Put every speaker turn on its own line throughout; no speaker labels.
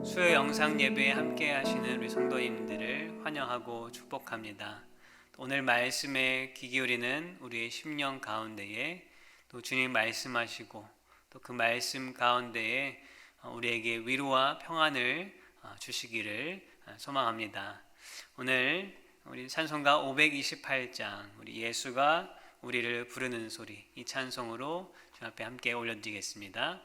수요 영상 예배에 함께 하시는 우리 성도님들을 환영하고 축복합니다. 오늘 말씀에 귀 기울이는 우리의 심령 가운데에 또 주님 말씀하시고 또 그 말씀 가운데에 우리에게 위로와 평안을 주시기를 소망합니다. 오늘 우리 찬송가 528장 우리 예수가 우리를 부르는 소리, 이 찬송으로 주 앞에 함께 올려드리겠습니다.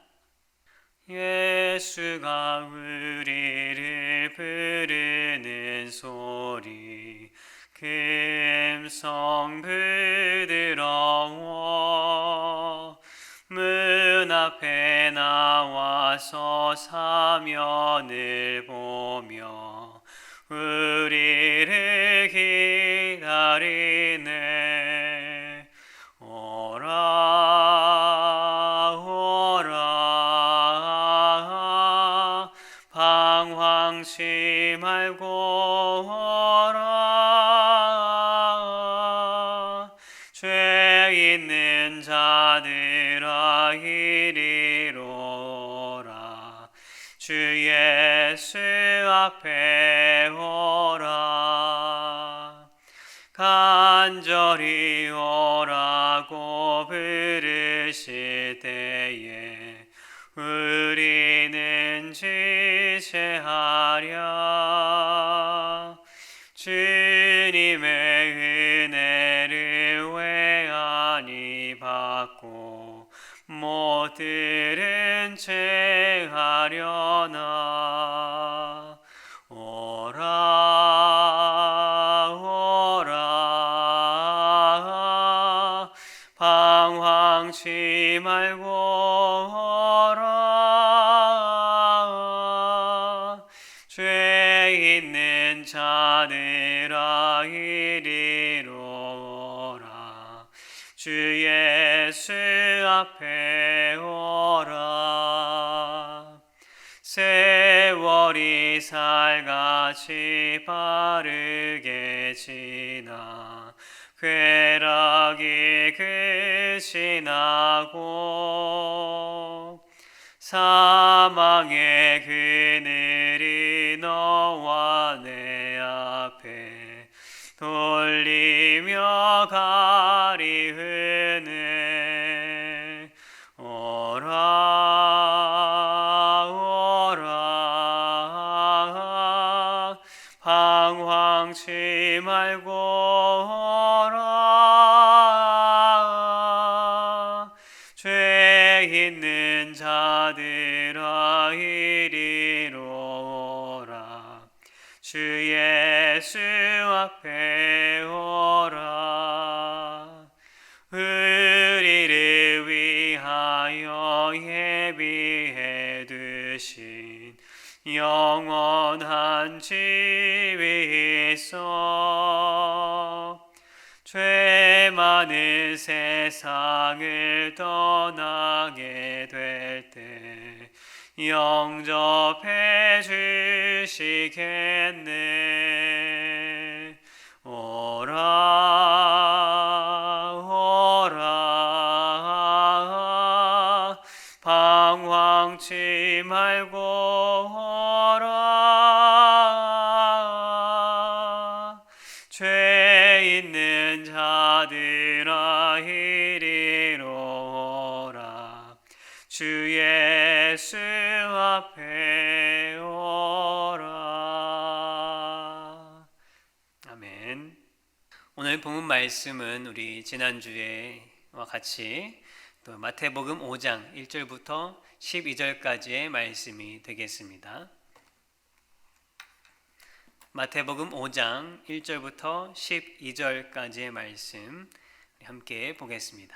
예수가 우리를 부르는 소리, 금성 부드러워 문 앞에 나와서 사면을 보며 우리를 기다리네. 오라 오라 방황치 말고 오라. 죄 있는 자들아 이리로 오라. 주 예수 앞에 오라. 간절히 오라고 부르실 때에 우리는 지체하랴. 주님의 은혜를 왜 아니 받고 못 들은 채 하려나. 오라 오라 방황치 말고 오라. 죄 있는 자들아 이리로 오라. 주 예수 앞에 오라. 세월이 살같이 빠르게 지나 쾌락이 끝이 나고 사망의 그늘이 너와 내 앞에 돌리며 가리우네. 오라 오라 방황치 말고 오라. 죄 있는 자들아 이리로 오라. 주 예수 앞에 오라. 우리를 위하여 예비해 두신 영원한 집이 있어. 죄 많은 세상을 떠나게 될 때 영접해 주시겠네. 오라 오라 방황치 말고 오라. 죄 있는 자들아 이리로 오라. 주 예수 앞에 오라. 아멘. 오늘 본문 말씀은 우리 지난주에와 같이 또 마태복음 5장 1절부터 12절까지의 말씀이 되겠습니다. 마태복음 5장 1절부터 12절까지의 말씀 함께 보겠습니다.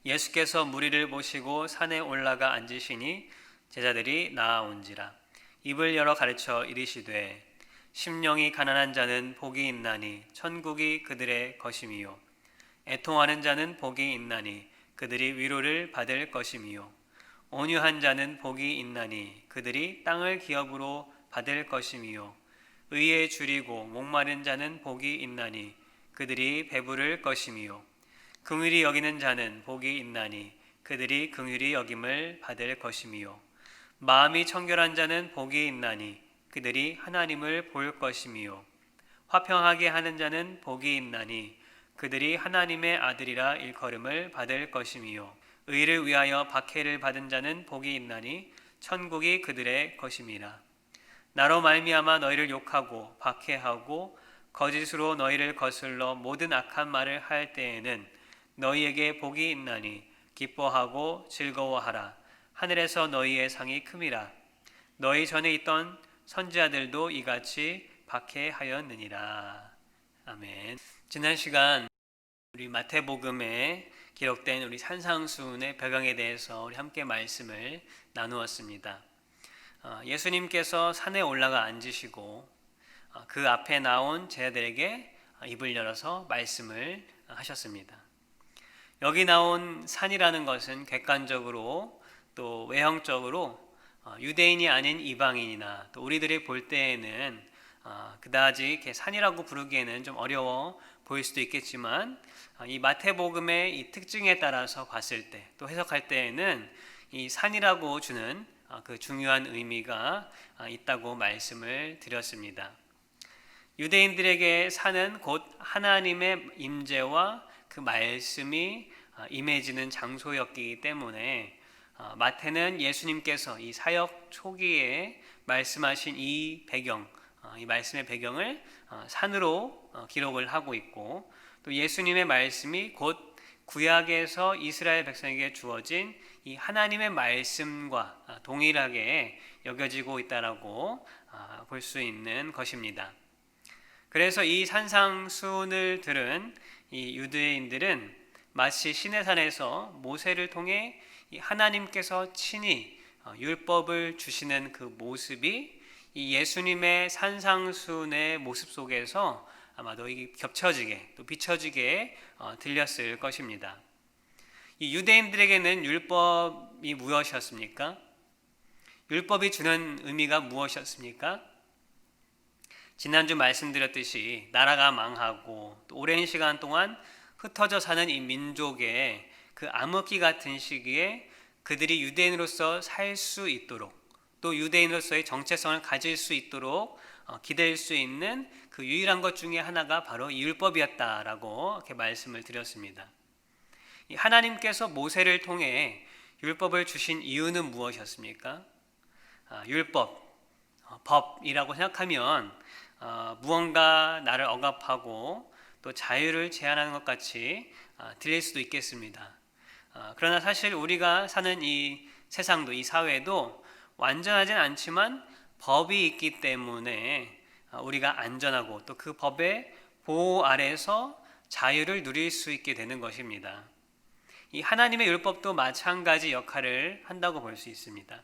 예수께서 무리를 모시고 산에 올라가 앉으시니 제자들이 나아온지라. 입을 열어 가르쳐 이르시되 심령이 가난한 자는 복이 있나니 천국이 그들의 것임이요. 애통하는 자는 복이 있나니 그들이 위로를 받을 것임이요. 온유한 자는 복이 있나니 그들이 땅을 기업으로 받을 것임이요. 의에 줄이고 목마른 자는 복이 있나니 그들이 배부를 것임이요. 긍휼히 여기는 자는 복이 있나니 그들이 긍휼히 여김을 받을 것임이요. 마음이 청결한 자는 복이 있나니 그들이 하나님을 볼 것이미요. 화평하게 하는 자는 복이 있나니 그들이 하나님의 아들이라 일컬음을 받을 것이미요. 의를 위하여 박해를 받은 자는 복이 있나니 천국이 그들의 것임이라. 나로 말미암아 너희를 욕하고 박해하고 거짓으로 너희를 거슬러 모든 악한 말을 할 때에는 너희에게 복이 있나니 기뻐하고 즐거워하라. 하늘에서 너희의 상이 큼이라. 너희 전에 있던 선지자들도 이같이 박해하였느니라. 아멘. 지난 시간 우리 마태복음에 기록된 우리 산상수훈의 배경에 대해서 우리 함께 말씀을 나누었습니다. 예수님께서 산에 올라가 앉으시고 그 앞에 나온 제자들에게 입을 열어서 말씀을 하셨습니다. 여기 나온 산이라는 것은 객관적으로 또 외형적으로 유대인이 아닌 이방인이나 또 우리들이 볼 때에는 그다지 이렇게 산이라고 부르기에는 좀 어려워 보일 수도 있겠지만 이 마태복음의 이 특징에 따라서 봤을 때 또 해석할 때에는 이 산이라고 주는 그 중요한 의미가 있다고 말씀을 드렸습니다. 유대인들에게 산은 곧 하나님의 임재와 그 말씀이 임해지는 장소였기 때문에 마태는 예수님께서 이 사역 초기에 말씀하신 이 배경, 이 말씀의 배경을 산으로 기록을 하고 있고 또 예수님의 말씀이 곧 구약에서 이스라엘 백성에게 주어진 이 하나님의 말씀과 동일하게 여겨지고 있다라고 볼 수 있는 것입니다. 그래서 이 산상수훈을 들은 이 유대인들은 마치 시내산에서 모세를 통해 이 하나님께서 친히 율법을 주시는 그 모습이 이 예수님의 산상수훈의 모습 속에서 아마도 이게 겹쳐지게 또 비춰지게 들렸을 것입니다. 이 유대인들에게는 율법이 무엇이었습니까? 율법이 주는 의미가 무엇이었습니까? 지난주 말씀드렸듯이 나라가 망하고 또 오랜 시간 동안 흩어져 사는 이 민족의 그 암흑기 같은 시기에 그들이 유대인으로서 살 수 있도록 또 유대인으로서의 정체성을 가질 수 있도록 기댈 수 있는 그 유일한 것 중에 하나가 바로 이 율법이었다라고 이렇게 말씀을 드렸습니다. 하나님께서 모세를 통해 율법을 주신 이유는 무엇이었습니까? 율법, 법이라고 생각하면 무언가 나를 억압하고 또 자유를 제한하는 것 같이 들릴 수도 있겠습니다. 그러나 사실 우리가 사는 이 세상도 이 사회도 완전하진 않지만 법이 있기 때문에 우리가 안전하고 또 그 법의 보호 아래서 자유를 누릴 수 있게 되는 것입니다. 이 하나님의 율법도 마찬가지 역할을 한다고 볼 수 있습니다.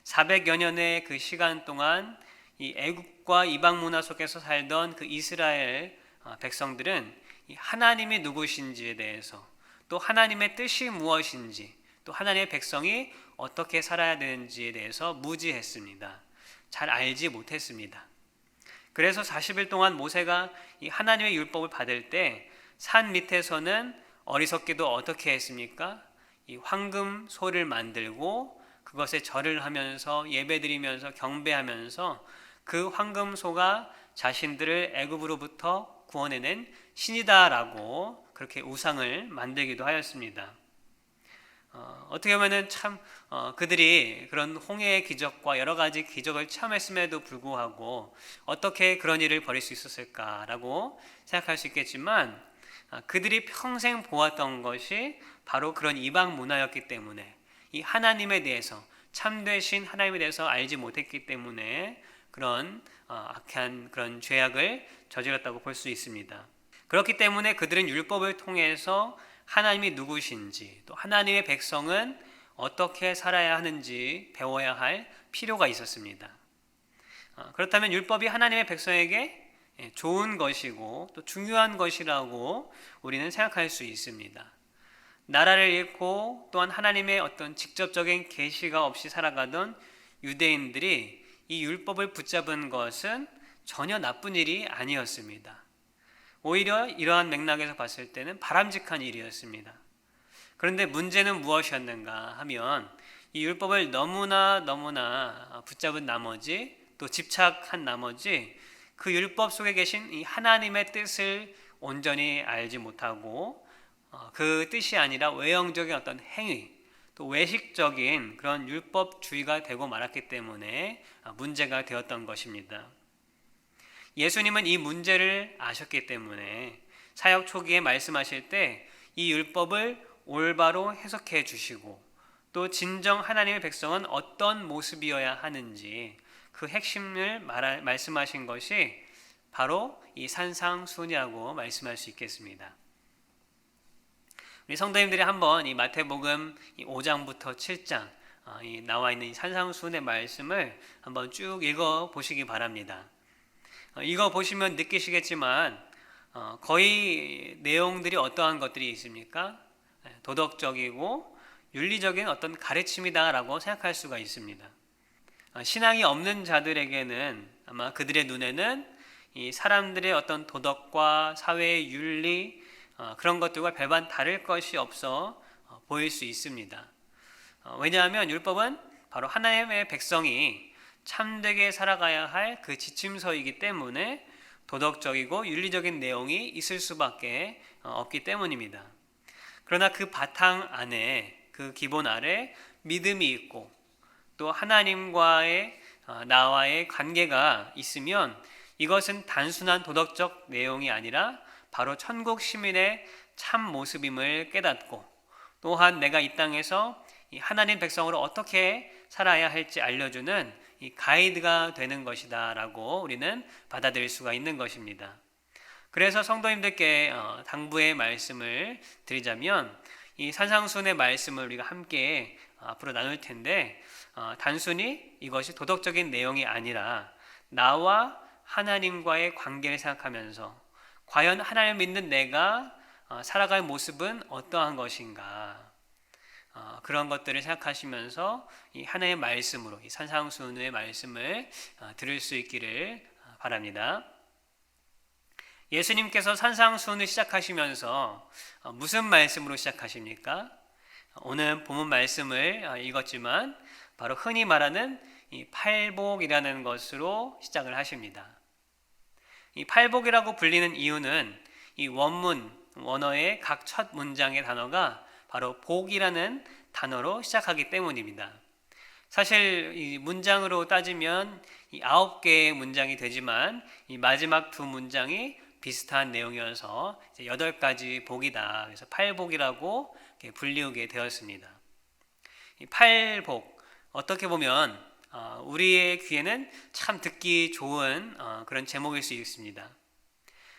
400여 년의 그 시간 동안 이 애국과 이방 문화 속에서 살던 그 이스라엘 백성들은 이 하나님이 누구신지에 대해서 또 하나님의 뜻이 무엇인지 또 하나님의 백성이 어떻게 살아야 되는지에 대해서 무지했습니다. 잘 알지 못했습니다. 그래서 40일 동안 모세가 이 하나님의 율법을 받을 때 산 밑에서는 어리석게도 어떻게 했습니까? 이 황금 소를 만들고 그것에 절을 하면서 예배드리면서 경배하면서 그 황금 소가 자신들을 애굽으로부터 구원해낸 신이다라고 그렇게 우상을 만들기도 하였습니다. 어떻게 보면은 참 그들이 그런 홍해의 기적과 여러 가지 기적을 체험했음에도 불구하고 어떻게 그런 일을 벌일 수 있었을까라고 생각할 수 있겠지만 그들이 평생 보았던 것이 바로 그런 이방 문화였기 때문에 이 하나님에 대해서 참되신 하나님에 대해서 알지 못했기 때문에 그런 악한 그런 죄악을 저질렀다고 볼 수 있습니다. 그렇기 때문에 그들은 율법을 통해서 하나님이 누구신지 또 하나님의 백성은 어떻게 살아야 하는지 배워야 할 필요가 있었습니다. 그렇다면 율법이 하나님의 백성에게 좋은 것이고 또 중요한 것이라고 우리는 생각할 수 있습니다. 나라를 잃고 또한 하나님의 어떤 직접적인 계시가 없이 살아가던 유대인들이 이 율법을 붙잡은 것은 전혀 나쁜 일이 아니었습니다. 오히려 이러한 맥락에서 봤을 때는 바람직한 일이었습니다. 그런데 문제는 무엇이었는가 하면 이 율법을 너무나 붙잡은 나머지 또 집착한 나머지 그 율법 속에 계신 이 하나님의 뜻을 온전히 알지 못하고 그 뜻이 아니라 외형적인 어떤 행위, 또 외식적인 그런 율법주의가 되고 말았기 때문에 문제가 되었던 것입니다. 예수님은 이 문제를 아셨기 때문에 사역 초기에 말씀하실 때 이 율법을 올바로 해석해 주시고 또 진정 하나님의 백성은 어떤 모습이어야 하는지 그 핵심을 말씀하신 것이 바로 이 산상수훈이라고 말씀할 수 있겠습니다. 우리 성도님들이 한번 이 마태복음 5장부터 7장 나와 있는 이 산상수훈의 말씀을 한번 쭉 읽어 보시기 바랍니다. 읽어 보시면 느끼시겠지만 거의 내용들이 어떠한 것들이 있습니까? 도덕적이고 윤리적인 어떤 가르침이다라고 생각할 수가 있습니다. 신앙이 없는 자들에게는 아마 그들의 눈에는 이 사람들의 어떤 도덕과 사회의 윤리 그런 것들과 별반 다를 것이 없어 보일 수 있습니다. 왜냐하면 율법은 바로 하나님의 백성이 참되게 살아가야 할 그 지침서이기 때문에 도덕적이고 윤리적인 내용이 있을 수밖에 없기 때문입니다. 그러나 그 바탕 안에 그 기본 아래 믿음이 있고 또 하나님과의 나와의 관계가 있으면 이것은 단순한 도덕적 내용이 아니라 바로 천국 시민의 참 모습임을 깨닫고 또한 내가 이 땅에서 이 하나님 백성으로 어떻게 살아야 할지 알려주는 이 가이드가 되는 것이다 라고 우리는 받아들일 수가 있는 것입니다. 그래서 성도님들께 당부의 말씀을 드리자면 이 산상수훈의 말씀을 우리가 함께 앞으로 나눌 텐데 단순히 이것이 도덕적인 내용이 아니라 나와 하나님과의 관계를 생각하면서 과연 하나님을 믿는 내가 살아갈 모습은 어떠한 것인가 그런 것들을 생각하시면서 이 하나님의 말씀으로 이 산상수훈의 말씀을 들을 수 있기를 바랍니다. 예수님께서 산상수훈을 시작하시면서 무슨 말씀으로 시작하십니까? 오늘 본문 말씀을 읽었지만 바로 흔히 말하는 이 팔복이라는 것으로 시작을 하십니다. 이 팔복이라고 불리는 이유는 이 원어의 각 첫 문장의 단어가 바로 복이라는 단어로 시작하기 때문입니다. 사실 이 문장으로 따지면 이 9개의 문장이 되지만 이 마지막 두 문장이 비슷한 내용이어서 8가지 복이다. 그래서 팔복이라고 불리우게 되었습니다. 이 팔복 어떻게 보면 우리의 귀에는 참 듣기 좋은 그런 제목일 수 있습니다.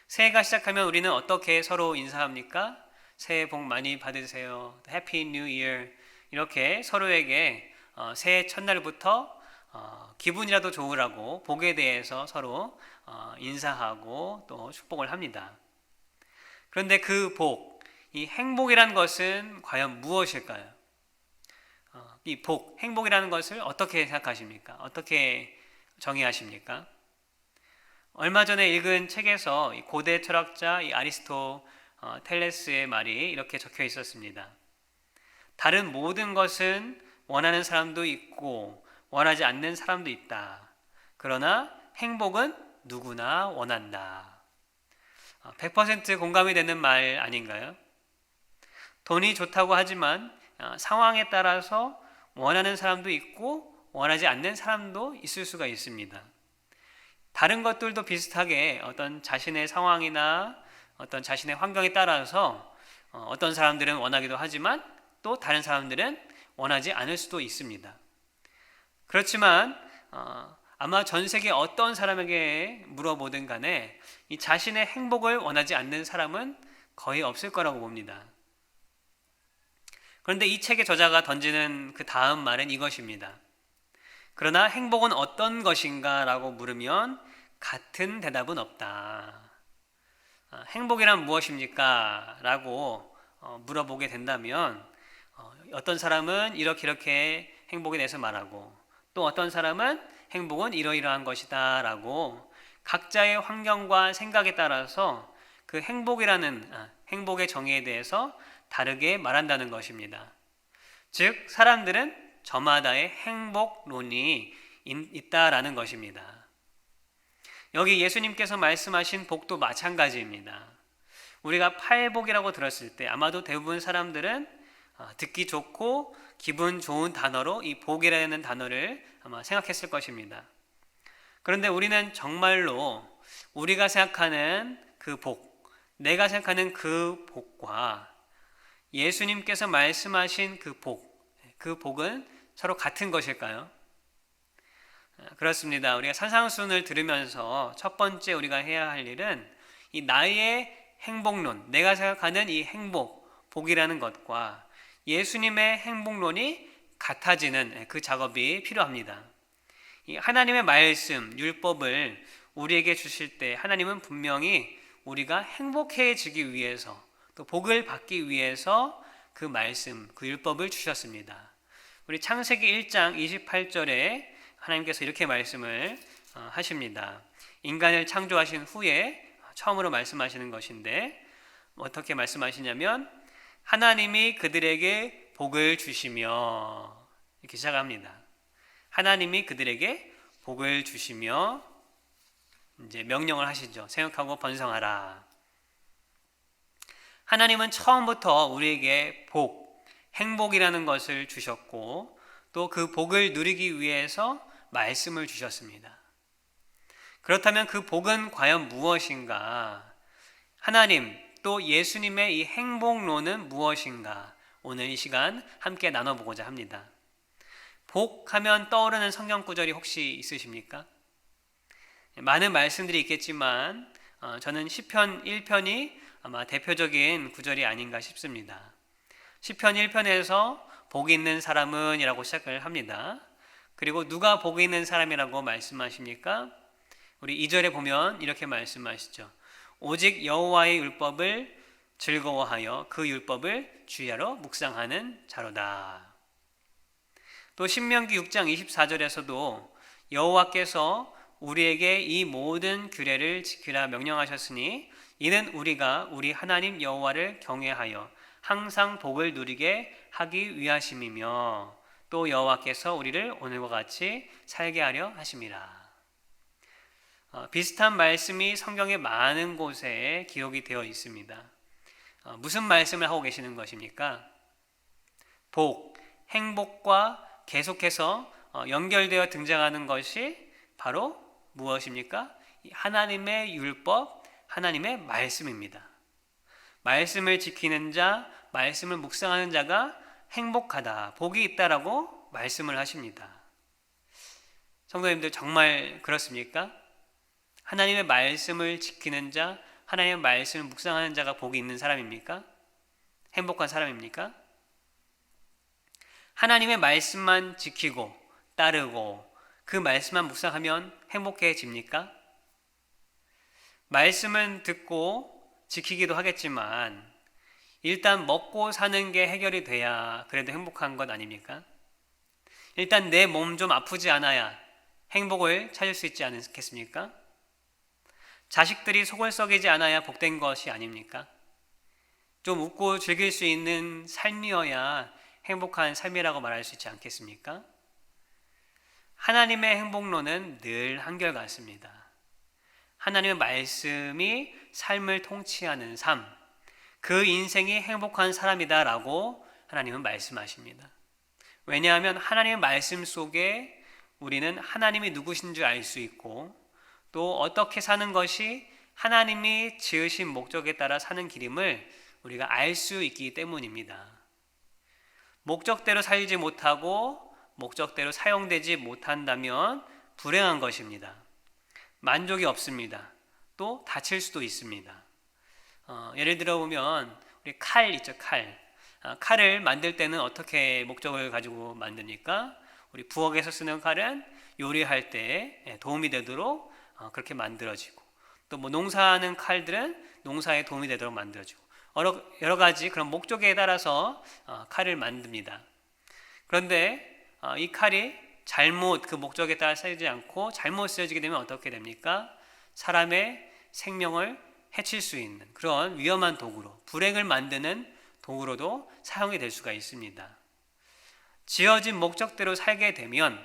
새해가 시작하면 우리는 어떻게 서로 인사합니까? 새해 복 많이 받으세요. 해피 뉴 이어 이렇게 서로에게 새해 첫날부터 기분이라도 좋으라고 복에 대해서 서로 인사하고 또 축복을 합니다. 그런데 그 복, 이 행복이라는 것은 과연 무엇일까요? 이 복, 행복이라는 것을 어떻게 생각하십니까? 어떻게 정의하십니까? 얼마 전에 읽은 책에서 고대 철학자 아리스토텔레스의 말이 이렇게 적혀 있었습니다. 다른 모든 것은 원하는 사람도 있고 원하지 않는 사람도 있다. 그러나 행복은 누구나 원한다. 100% 공감이 되는 말 아닌가요? 돈이 좋다고 하지만 상황에 따라서 원하는 사람도 있고 원하지 않는 사람도 있을 수가 있습니다. 다른 것들도 비슷하게 어떤 자신의 상황이나 어떤 자신의 환경에 따라서 어떤 사람들은 원하기도 하지만 또 다른 사람들은 원하지 않을 수도 있습니다. 그렇지만 아마 전 세계 어떤 사람에게 물어보든 간에 이 자신의 행복을 원하지 않는 사람은 거의 없을 거라고 봅니다. 그런데 이 책의 저자가 던지는 그 다음 말은 이것입니다. 그러나 행복은 어떤 것인가 라고 물으면 같은 대답은 없다. 행복이란 무엇입니까? 라고 물어보게 된다면 어떤 사람은 이렇게 행복에 대해서 말하고 또 어떤 사람은 행복은 이러이러한 것이다 라고 각자의 환경과 생각에 따라서 그 행복의 정의에 대해서 다르게 말한다는 것입니다. 즉 사람들은 저마다의 행복론이 있다라는 것입니다. 여기 예수님께서 말씀하신 복도 마찬가지입니다. 우리가 팔복이라고 들었을 때 아마도 대부분 사람들은 듣기 좋고 기분 좋은 단어로 이 복이라는 단어를 아마 생각했을 것입니다. 그런데 우리는 정말로 우리가 생각하는 그 복, 내가 생각하는 그 복과 예수님께서 말씀하신 그 복은 서로 같은 것일까요? 그렇습니다. 우리가 산상수훈을 들으면서 첫 번째 우리가 해야 할 일은 이 나의 행복론, 내가 생각하는 이 행복, 복이라는 것과 예수님의 행복론이 같아지는 그 작업이 필요합니다. 이 하나님의 말씀, 율법을 우리에게 주실 때 하나님은 분명히 우리가 행복해지기 위해서 또 복을 받기 위해서 그 말씀, 그 율법을 주셨습니다. 우리 창세기 1장 28절에 하나님께서 이렇게 말씀을 하십니다. 인간을 창조하신 후에 처음으로 말씀하시는 것인데 어떻게 말씀하시냐면 하나님이 그들에게 복을 주시며 이렇게 시작합니다. 하나님이 그들에게 복을 주시며 이제 명령을 하시죠. 생육하고 번성하라. 하나님은 처음부터 우리에게 복, 행복이라는 것을 주셨고 또 그 복을 누리기 위해서 말씀을 주셨습니다. 그렇다면 그 복은 과연 무엇인가? 하나님 또 예수님의 이 행복론은 무엇인가? 오늘 이 시간 함께 나눠보고자 합니다. 복하면 떠오르는 성경 구절이 혹시 있으십니까? 많은 말씀들이 있겠지만 저는 시편 1편이 아마 대표적인 구절이 아닌가 싶습니다. 시편 1편에서 복이 있는 사람은 이라고 시작을 합니다. 그리고 누가 복이 있는 사람이라고 말씀하십니까? 우리 2절에 보면 이렇게 말씀하시죠. 오직 여호와의 율법을 즐거워하여 그 율법을 주야로 묵상하는 자로다. 또 신명기 6장 24절에서도 여호와께서 우리에게 이 모든 규례를 지키라 명령하셨으니 이는 우리가 우리 하나님 여호와를 경외하여 항상 복을 누리게 하기 위하심이며 또 여호와께서 우리를 오늘과 같이 살게 하려 하심이라. 비슷한 말씀이 성경의 많은 곳에 기록이 되어 있습니다. 무슨 말씀을 하고 계시는 것입니까? 복, 행복과 계속해서 연결되어 등장하는 것이 바로 무엇입니까? 하나님의 율법, 하나님의 말씀입니다. 말씀을 지키는 자, 말씀을 묵상하는 자가 행복하다, 복이 있다라고 말씀을 하십니다. 성도님들 정말 그렇습니까? 하나님의 말씀을 지키는 자, 하나님의 말씀을 묵상하는 자가 복이 있는 사람입니까? 행복한 사람입니까? 하나님의 말씀만 지키고 따르고 그 말씀만 묵상하면 행복해집니까? 말씀은 듣고 지키기도 하겠지만 일단 먹고 사는 게 해결이 돼야 그래도 행복한 것 아닙니까? 일단 내 몸 좀 아프지 않아야 행복을 찾을 수 있지 않겠습니까? 자식들이 속을 썩이지 않아야 복된 것이 아닙니까? 좀 웃고 즐길 수 있는 삶이어야 행복한 삶이라고 말할 수 있지 않겠습니까? 하나님의 행복론은 늘 한결같습니다. 하나님의 말씀이 삶을 통치하는 삶, 그 인생이 행복한 사람이다라고 하나님은 말씀하십니다. 왜냐하면 하나님의 말씀 속에 우리는 하나님이 누구신 줄 알 수 있고 또 어떻게 사는 것이 하나님이 지으신 목적에 따라 사는 길임을 우리가 알 수 있기 때문입니다. 목적대로 살지 못하고 목적대로 사용되지 못한다면 불행한 것입니다. 만족이 없습니다. 또 다칠 수도 있습니다. 예를 들어 보면 우리 칼 있죠, 칼. 칼을 만들 때는 어떻게 목적을 가지고 만듭니까? 우리 부엌에서 쓰는 칼은 요리할 때 도움이 되도록 그렇게 만들어지고 또 뭐 농사하는 칼들은 농사에 도움이 되도록 만들어지고 여러 가지 그런 목적에 따라서 칼을 만듭니다. 그런데 이 칼이 잘못 그 목적에 따라 쓰이지 않고 잘못 쓰여지게 되면 어떻게 됩니까? 사람의 생명을 해칠 수 있는 그런 위험한 도구로, 불행을 만드는 도구로도 사용이 될 수가 있습니다. 지어진 목적대로 살게 되면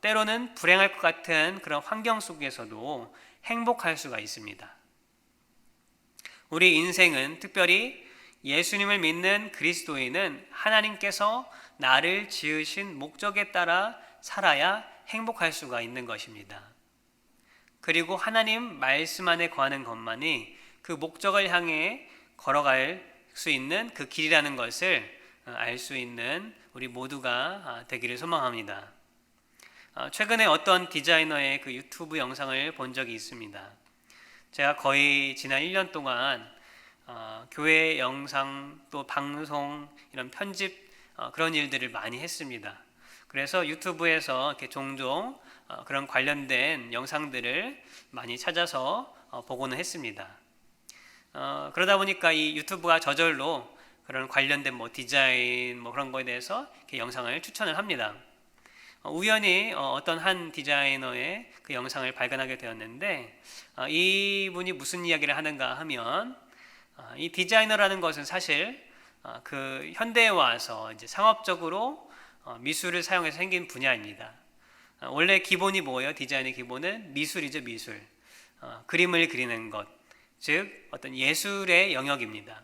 때로는 불행할 것 같은 그런 환경 속에서도 행복할 수가 있습니다. 우리 인생은 특별히 예수님을 믿는 그리스도인은 하나님께서 나를 지으신 목적에 따라 살아야 행복할 수가 있는 것입니다. 그리고 하나님 말씀 안에 거하는 것만이 그 목적을 향해 걸어갈 수 있는 그 길이라는 것을 알 수 있는 우리 모두가 되기를 소망합니다. 최근에 어떤 디자이너의 그 유튜브 영상을 본 적이 있습니다. 제가 거의 지난 1년 동안 교회 영상 또 방송 이런 편집 그런 일들을 많이 했습니다. 그래서 유튜브에서 이렇게 종종 그런 관련된 영상들을 많이 찾아서 보고는 했습니다. 그러다 보니까 이 유튜브가 저절로 그런 관련된 디자인 그런 거에 대해서 이렇게 영상을 추천을 합니다. 우연히 어떤 한 디자이너의 그 영상을 발견하게 되었는데 이분이 무슨 이야기를 하는가 하면 이 디자이너라는 것은 사실 그 현대에 와서 이제 상업적으로 미술을 사용해서 생긴 분야입니다. 원래 기본이 뭐예요? 디자인의 기본은 미술이죠, 미술. 그림을 그리는 것, 즉 어떤 예술의 영역입니다.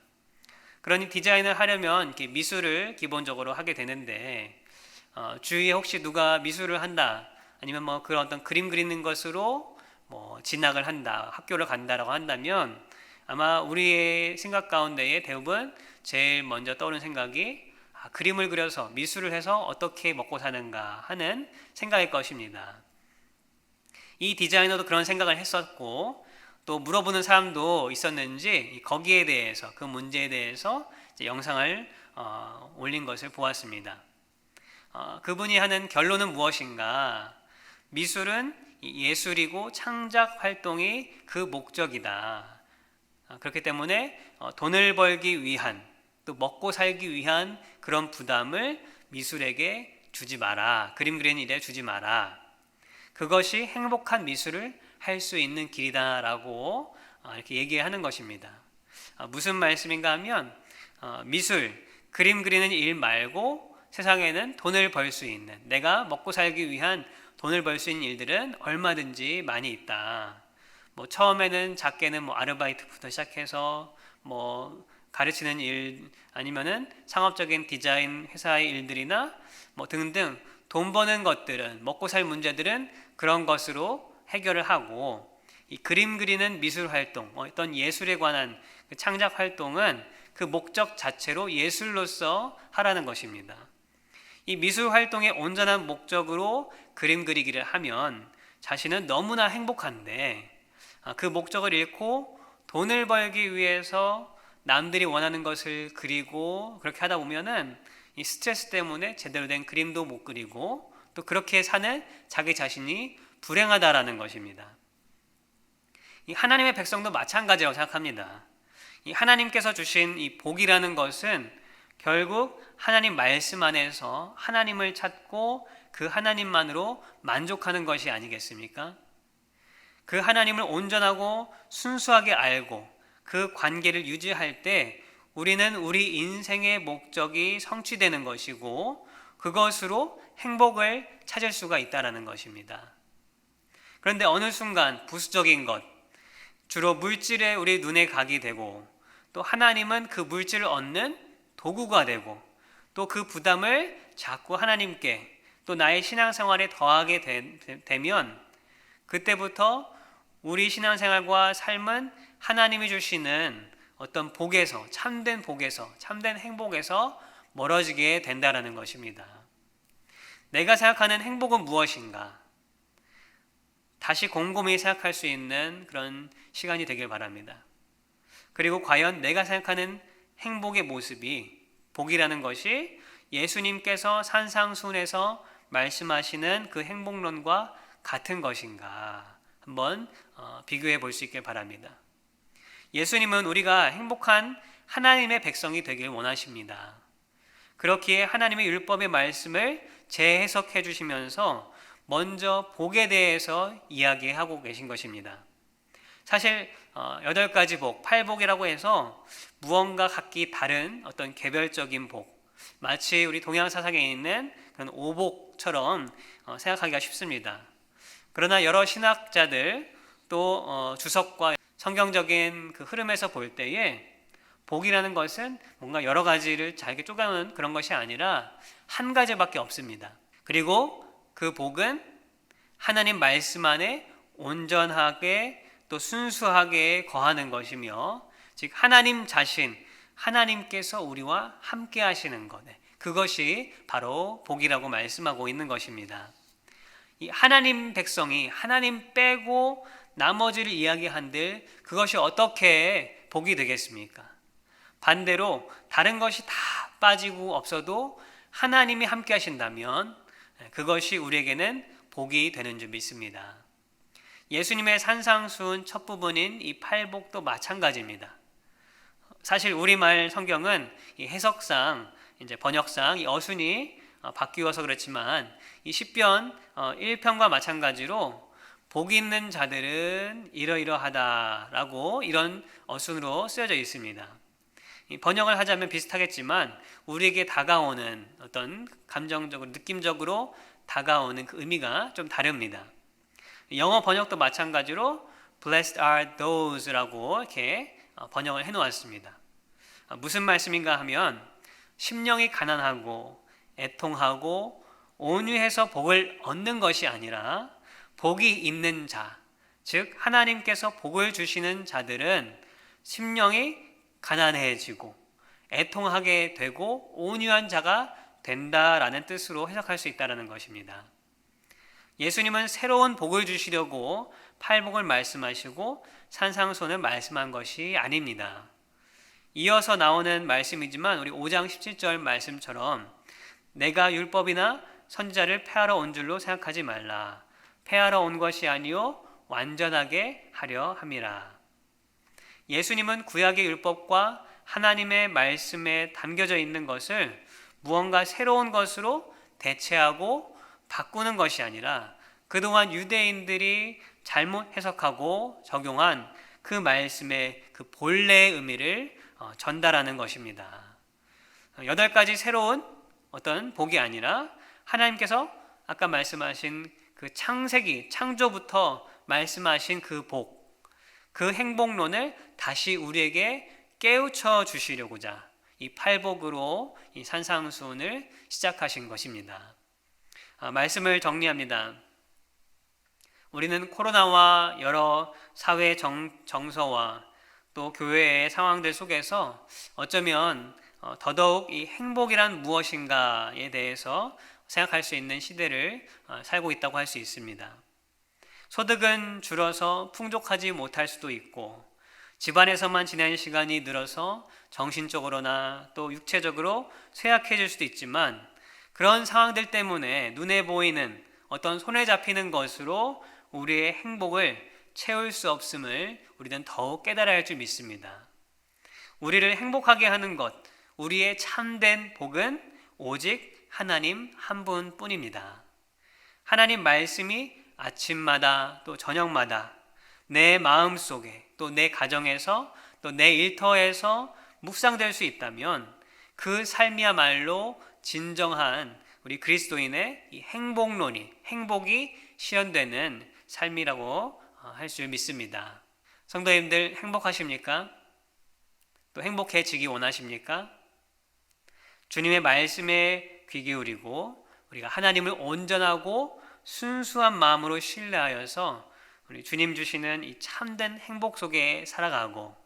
그러니 디자인을 하려면 이렇게 미술을 기본적으로 하게 되는데 주위에 혹시 누가 미술을 한다 아니면 그런 어떤 그림 그리는 것으로 진학을 한다, 학교를 간다라고 한다면 아마 우리의 생각 가운데에 대부분 제일 먼저 떠오르는 생각이 그림을 그려서 미술을 해서 어떻게 먹고 사는가 하는 생각일 것입니다. 이 디자이너도 그런 생각을 했었고 또 물어보는 사람도 있었는지 거기에 대해서 그 문제에 대해서 이제 영상을 올린 것을 보았습니다. 그분이 하는 결론은 무엇인가? 미술은 예술이고 창작 활동이 그 목적이다. 그렇기 때문에 돈을 벌기 위한 또 먹고 살기 위한 그런 부담을 미술에게 주지 마라. 그림 그리는 일에 주지 마라. 그것이 행복한 미술을 할 수 있는 길이다라고 이렇게 얘기하는 것입니다. 무슨 말씀인가 하면 미술, 그림 그리는 일 말고 세상에는 돈을 벌 수 있는, 내가 먹고 살기 위한 돈을 벌 수 있는 일들은 얼마든지 많이 있다. 처음에는 작게는 아르바이트부터 시작해서 가르치는 일 아니면은 상업적인 디자인 회사의 일들이나 등등 돈 버는 것들은 먹고 살 문제들은 그런 것으로 해결을 하고 이 그림 그리는 미술 활동, 어떤 예술에 관한 그 창작 활동은 그 목적 자체로 예술로서 하라는 것입니다. 이 미술 활동의 온전한 목적으로 그림 그리기를 하면 자신은 너무나 행복한데 그 목적을 잃고 돈을 벌기 위해서 남들이 원하는 것을 그리고 그렇게 하다 보면은 이 스트레스 때문에 제대로 된 그림도 못 그리고 또 그렇게 사는 자기 자신이 불행하다라는 것입니다. 이 하나님의 백성도 마찬가지라고 생각합니다. 이 하나님께서 주신 이 복이라는 것은 결국 하나님 말씀 안에서 하나님을 찾고 그 하나님만으로 만족하는 것이 아니겠습니까? 그 하나님을 온전하고 순수하게 알고 그 관계를 유지할 때 우리는 우리 인생의 목적이 성취되는 것이고 그것으로 행복을 찾을 수가 있다는 것입니다. 그런데 어느 순간 부수적인 것, 주로 물질에 우리 눈에 가게 되고 또 하나님은 그 물질을 얻는 도구가 되고 또 그 부담을 자꾸 하나님께 또 나의 신앙생활에 더하게 되면 그때부터 우리 신앙생활과 삶은 하나님이 주시는 어떤 복에서, 참된 복에서, 참된 행복에서 멀어지게 된다는 것입니다. 내가 생각하는 행복은 무엇인가? 다시 곰곰이 생각할 수 있는 그런 시간이 되길 바랍니다. 그리고 과연 내가 생각하는 행복의 모습이, 복이라는 것이 예수님께서 산상순에서 말씀하시는 그 행복론과 같은 것인가 한번 비교해 볼 수 있길 바랍니다. 예수님은 우리가 행복한 하나님의 백성이 되길 원하십니다. 그렇기에 하나님의 율법의 말씀을 재해석해 주시면서 먼저 복에 대해서 이야기하고 계신 것입니다. 사실 8가지 복, 8복이라고 해서 무언가 각기 다른 어떤 개별적인 복, 마치 우리 동양 사상에 있는 그런 오복 복처럼 생각하기가 쉽습니다. 그러나 여러 신학자들 또 주석과 성경적인 그 흐름에서 볼 때에 복이라는 것은 뭔가 여러 가지를 잘게 쪼개는 그런 것이 아니라 한 가지밖에 없습니다. 그리고 그 복은 하나님 말씀 안에 온전하게 또 순수하게 거하는 것이며, 즉 하나님 자신, 하나님께서 우리와 함께 하시는 것, 그것이 바로 복이라고 말씀하고 있는 것입니다. 이 하나님 백성이 하나님 빼고 나머지를 이야기한들 그것이 어떻게 복이 되겠습니까? 반대로 다른 것이 다 빠지고 없어도 하나님이 함께 하신다면 그것이 우리에게는 복이 되는 줄 믿습니다. 예수님의 산상수훈 첫 부분인 이 팔복도 마찬가지입니다. 사실 우리말 성경은 이 해석상, 이제 번역상 이 어순이 바뀌어서 그렇지만 이 시편 1편과 마찬가지로 복 있는 자들은 이러이러하다라고 이런 어순으로 쓰여져 있습니다. 번역을 하자면 비슷하겠지만 우리에게 다가오는 어떤 감정적으로 느낌적으로 다가오는 그 의미가 좀 다릅니다. 영어 번역도 마찬가지로 Blessed are those라고 이렇게 번역을 해놓았습니다. 무슨 말씀인가 하면 심령이 가난하고 애통하고 온유해서 복을 얻는 것이 아니라 복이 있는 자, 즉 하나님께서 복을 주시는 자들은 심령이 가난해지고 애통하게 되고 온유한 자가 된다라는 뜻으로 해석할 수 있다는 것입니다. 예수님은 새로운 복을 주시려고 팔복을 말씀하시고 산상수훈을 말씀한 것이 아닙니다. 이어서 나오는 말씀이지만 우리 5장 17절 말씀처럼 내가 율법이나 선지자를 폐하러 온 줄로 생각하지 말라. 폐하러 온 것이 아니요 완전하게 하려 함이라. 예수님은 구약의 율법과 하나님의 말씀에 담겨져 있는 것을 무언가 새로운 것으로 대체하고 바꾸는 것이 아니라 그동안 유대인들이 잘못 해석하고 적용한 그 말씀의 그 본래의 의미를 전달하는 것입니다. 8가지 새로운 어떤 복이 아니라 하나님께서 아까 말씀하신 그 창세기, 창조부터 말씀하신 그 복, 그 행복론을 다시 우리에게 깨우쳐 주시려고자 이 팔복으로 이 산상수훈을 시작하신 것입니다. 말씀을 정리합니다. 우리는 코로나와 여러 사회 정서와 또 교회의 상황들 속에서 어쩌면 더더욱 이 행복이란 무엇인가에 대해서 생각할 수 있는 시대를 살고 있다고 할 수 있습니다. 소득은 줄어서 풍족하지 못할 수도 있고 집안에서만 지내는 시간이 늘어서 정신적으로나 또 육체적으로 쇠약해질 수도 있지만 그런 상황들 때문에 눈에 보이는 어떤 손에 잡히는 것으로 우리의 행복을 채울 수 없음을 우리는 더욱 깨달아야 할 줄 믿습니다. 우리를 행복하게 하는 것, 우리의 참된 복은 오직 하나님 한 분뿐입니다. 하나님 말씀이 아침마다 또 저녁마다 내 마음속에 또 내 가정에서 또 내 일터에서 묵상될 수 있다면 그 삶이야말로 진정한 우리 그리스도인의 이 행복이 실현되는 삶이라고 할 수 믿습니다. 성도님들 행복하십니까? 또 행복해지기 원하십니까? 주님의 말씀에 귀 기울이고 우리가 하나님을 온전하고 순수한 마음으로 신뢰하여서 우리 주님 주시는 이 참된 행복 속에 살아가고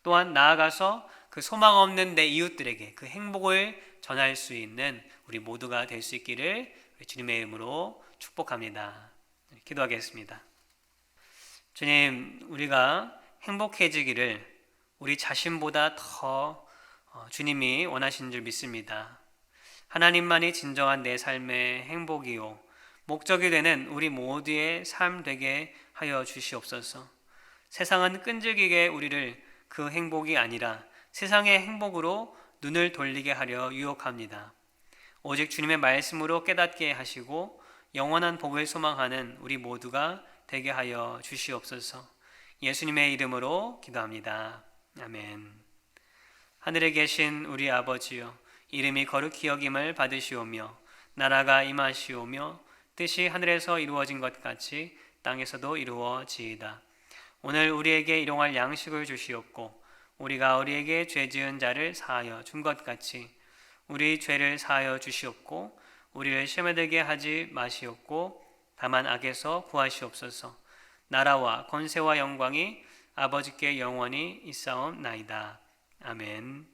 또한 나아가서 그 소망 없는 내 이웃들에게 그 행복을 전할 수 있는 우리 모두가 될 수 있기를 주님의 이름으로 축복합니다. 기도하겠습니다. 주님, 우리가 행복해지기를 우리 자신보다 더 주님이 원하신 줄 믿습니다. 하나님만이 진정한 내 삶의 행복이요 목적이 되는 우리 모두의 삶 되게 하여 주시옵소서. 세상은 끈질기게 우리를 그 행복이 아니라 세상의 행복으로 눈을 돌리게 하려 유혹합니다. 오직 주님의 말씀으로 깨닫게 하시고 영원한 복을 소망하는 우리 모두가 되게 하여 주시옵소서. 예수님의 이름으로 기도합니다. 아멘. 하늘에 계신 우리 아버지여, 이름이 거룩히 여김을 받으시오며 나라가 임하시오며 뜻이 하늘에서 이루어진 것 같이 땅에서도 이루어지이다. 오늘 우리에게 일용할 양식을 주시옵고 우리가 우리에게 죄 지은 자를 사하여 준 것 같이 우리 죄를 사하여 주시옵고 우리를 시험에 들게 하지 마시옵고 다만 악에서 구하시옵소서. 나라와 권세와 영광이 아버지께 영원히 있사옵나이다. 아멘.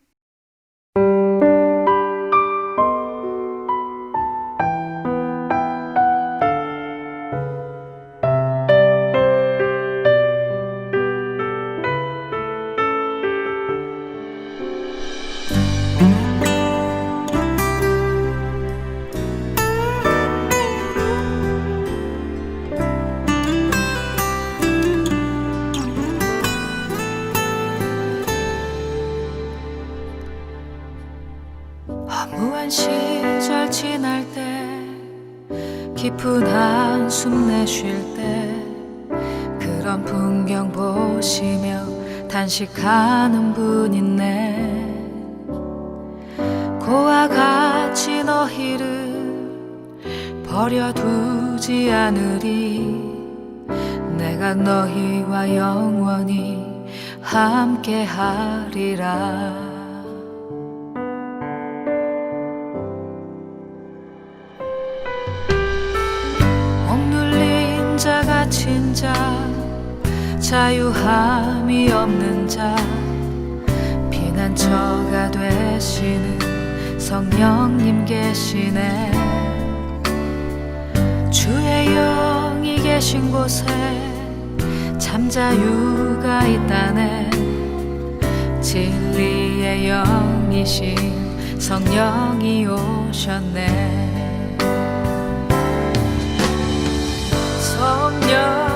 허무한 시절 지날 때 깊은 한숨 내쉴 때 그런 풍경 보시며 단식하는 분 있네. 고와 같이 너희를 버려두지 않으리. 내가 너희와 영원히 함께하리라. 자 갇힌 자 자유함이 없는 자 피난처가 되시는 성령님 계시네. 주의 영이 계신 곳에 잠자유가 있다네. 진리의 영이신 성령이 오셨네. 성령